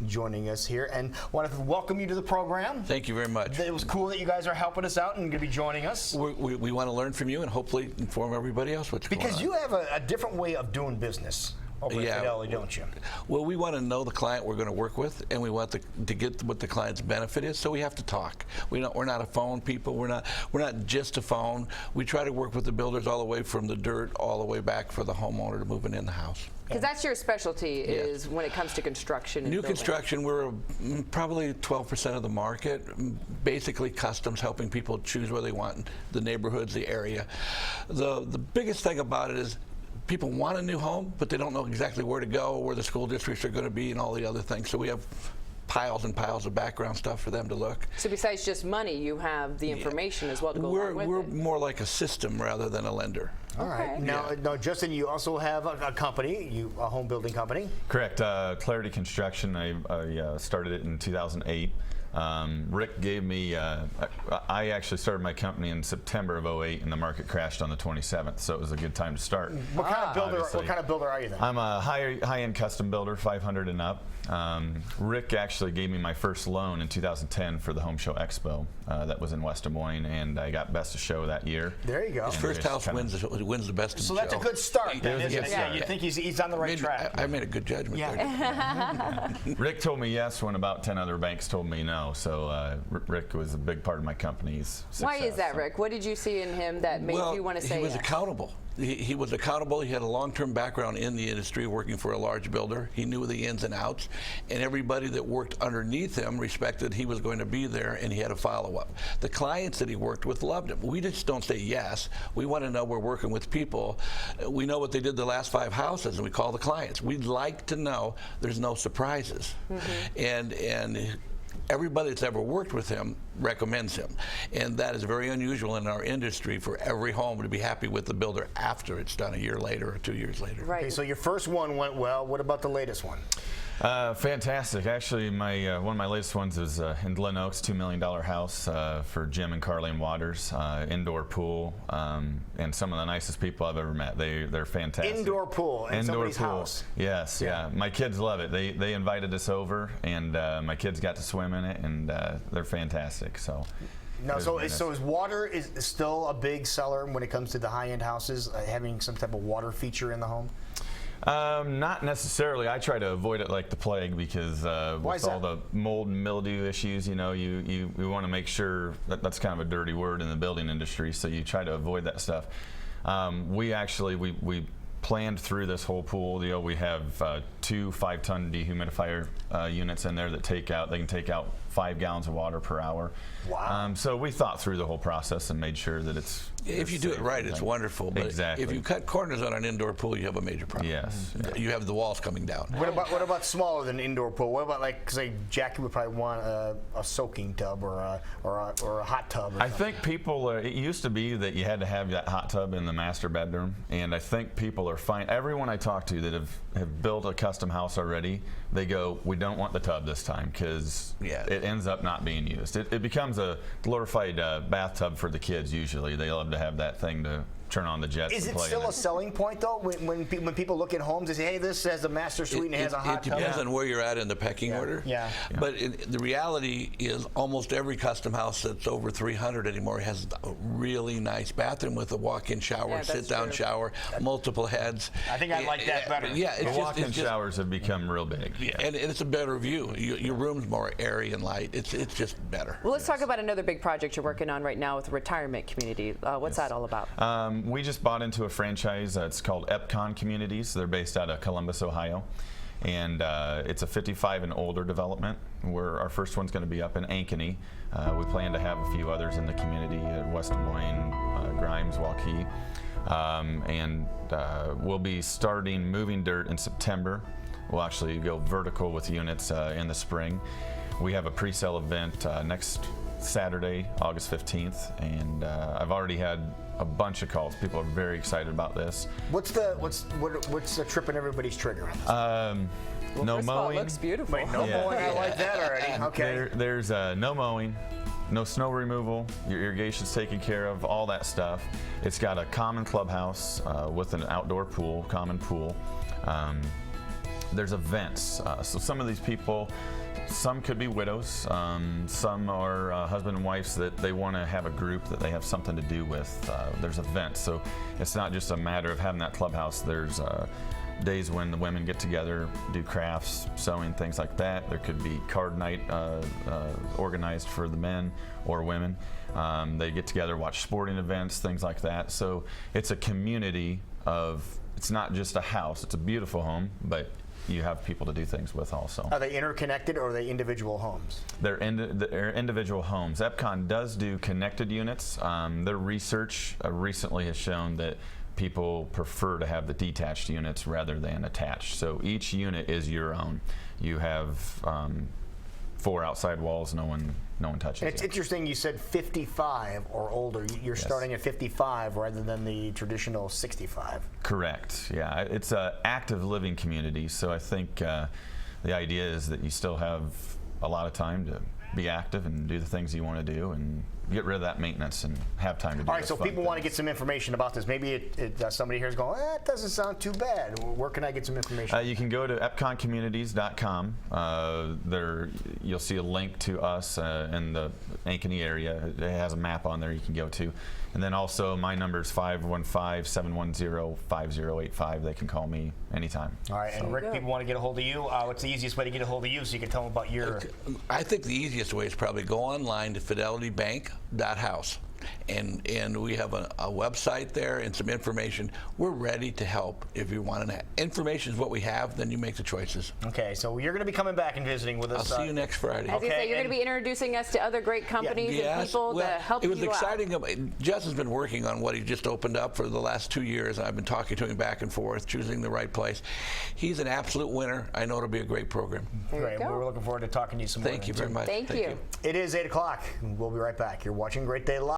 joining us here, and want to welcome you to the program. Thank you very much. It was cool that you guys are helping us out and going to be joining us. We want to learn from you and hopefully inform everybody else what's going on. Because you have a different way of doing business over at Fidelity, don't you? Well, we want to know the client we're going to work with, and we want to get what the client's benefit is. So we have to talk. We're not a phone people. We're not just a phone. We try to work with the builders all the way from the dirt all the way back for the homeowner to moving in the house. Because that's your specialty, is when it comes to construction. And New building. construction, we're probably 12% of the market. Basically, customs, helping people choose where they want the neighborhoods, the area. The biggest thing about it is people want a new home, but they don't know exactly where to go, where the school districts are going to be, and all the other things. So we have piles and piles of background stuff for them to look. So besides just money, you have the information as well to go along with We're it. more like a system rather than a lender. All right. Now, Justin, you also have a company, a home building company. Correct. Clarity Construction. I started it in 2008. Rick gave me, I actually started my company in September of 2008, and the market crashed on the 27th, so it was a good time to start. What kind of builder are you then? I'm a high-end custom builder, 500 and up. Rick actually gave me my first loan in 2010 for the Home Show Expo that was in West Des Moines, and I got Best of Show that year. There you go. His first house wins the Best of Show. So that's a good start then, isn't it? Yeah, you think he's on the right track. I made a good judgment there. Rick told me yes when about 10 other banks told me no, so Rick was a big part of my company's success. Why is that, Rick? What did you see in him that made you want to say he was yes? accountable. He was accountable. He had a long-term background in the industry working for a large builder. He knew the ins and outs, and everybody that worked underneath him respected he was going to be there, and he had a follow-up. The clients that he worked with loved him. We just don't say yes. We want to know we're working with people. We know what they did the last 5 houses, and we call the clients. We'd like to know there's no surprises. And everybody that's ever worked with him recommends him, and that is very unusual in our industry for every home to be happy with the builder after it's done a year later or 2 years later. Right. Okay, so your first one went well. What about the latest one? Fantastic. Actually, my one of my latest ones is in Glen Oaks, $2 million house for Jim and Carleen Waters, indoor pool, and some of the nicest people I've ever met. They're fantastic. Indoor pool in somebody's house. Yes, yeah. My kids love it. They invited us over, and my kids got to swim in it, and they're fantastic. So. No, so is water is still a big seller when it comes to the high-end houses, having some type of water feature in the home? Not necessarily. I try to avoid it like the plague because with all the mold and mildew issues, you know, you want to make sure that's kind of a dirty word in the building industry, so you try to avoid that stuff. We planned through this whole pool. You know, we have 2 5-ton dehumidifier units in there that they can take out 5 gallons of water per hour. Wow. So we thought through the whole process and made sure that it's if you do it right, it's wonderful. But exactly. If you cut corners on an indoor pool, you have a major problem. Yes. You have the walls coming down. What about smaller than indoor pool? What about, like, say Jackie would probably want a soaking tub or a hot tub? Or I think people it used to be that you had to have that hot tub in the master bedroom, and I think people are fine. Everyone I talk to that have built a custom house already, they go, we don't want the tub this time because it ends up not being used. It becomes a glorified bathtub for the kids usually. They love to have that thing to turn on the jets. Is and it play still in a selling point though? When people look at homes, they say, "Hey, this has a master suite and it has a hot tub." It depends on where you're at in the pecking order. Yeah. But the reality is, almost every custom house that's over 300 anymore has a really nice bathroom with a walk-in shower, sit-down shower, multiple heads. I think I like that better. The walk-in showers have become real big. Yeah, and it's a better view. Your room's more airy and light. It's just better. Well, let's talk about another big project you're working on right now with the retirement community. What's that all about? We just bought into a franchise. It's called Epcon Communities. They're based out of Columbus, Ohio. And it's a 55 and older development. Our first one's going to be up in Ankeny. We plan to have a few others in the community at West Des Moines, Grimes, Waukee. We'll be starting moving dirt in September. We'll actually go vertical with units in the spring. We have a pre-sale event next Saturday, August 15th, and I've already had a bunch of calls. People are very excited about this. What's the tripping everybody's trigger? Well, no first of all, mowing. it looks beautiful. Wait, no mowing. I like that already. Okay. There's no mowing, no snow removal. Your irrigation's taken care of. All that stuff. It's got a common clubhouse with an outdoor pool, common pool. there's events. So some of these people, some could be widows, some are husband and wives that they want to have a group that they have something to do with. There's events, so it's not just a matter of having that clubhouse. There's days when the women get together, do crafts, sewing, things like that. There could be card night organized for the men or women. They get together, watch sporting events, things like that. So it's a community of, it's not just a house, it's a beautiful home, but you have people to do things with also. Are they interconnected or are they individual homes? They're individual homes. EPCON does do connected units. Their research recently has shown that people prefer to have the detached units rather than attached. So each unit is your own. You have 4 outside walls, no one touches It's it. interesting you said 55 or older. You're Yes. starting at 55 rather than the traditional 65. Correct, yeah. It's an active living community, so I think the idea is that you still have a lot of time to be active and do the things you want to do and get rid of that maintenance and have time to do All right, those so fun people want to things. get some information about this. Maybe somebody here is going, it doesn't sound too bad. Where can I get some information? You can go to epconcommunities.com. There, you'll see a link to us in the Ankeny area. It has a map on there you can go to. And then also my number is 515-710-5085. They can call me anytime. All right, and Rick, people want to get a hold of you. What's the easiest way to get a hold of you so you can tell them about your... I think the easiest way is probably go online to fidelitybank.house. And we have a website there and some information. We're ready to help if you want to. Information is what we have, then you make the choices. Okay, so you're going to be coming back and visiting with I'll us. see you next Friday. I was going to say, you're going to be introducing us to other great companies and people to help you out. It was exciting. Justin's been working on what he just opened up for the last 2 years. I've been talking to him back and forth, choosing the right place. He's an absolute winner. I know it'll be a great program. Great. We're looking forward to talking to you some more. Thank you very much. Thank you. It is 8 o'clock. We'll be right back. You're watching Great Day Live.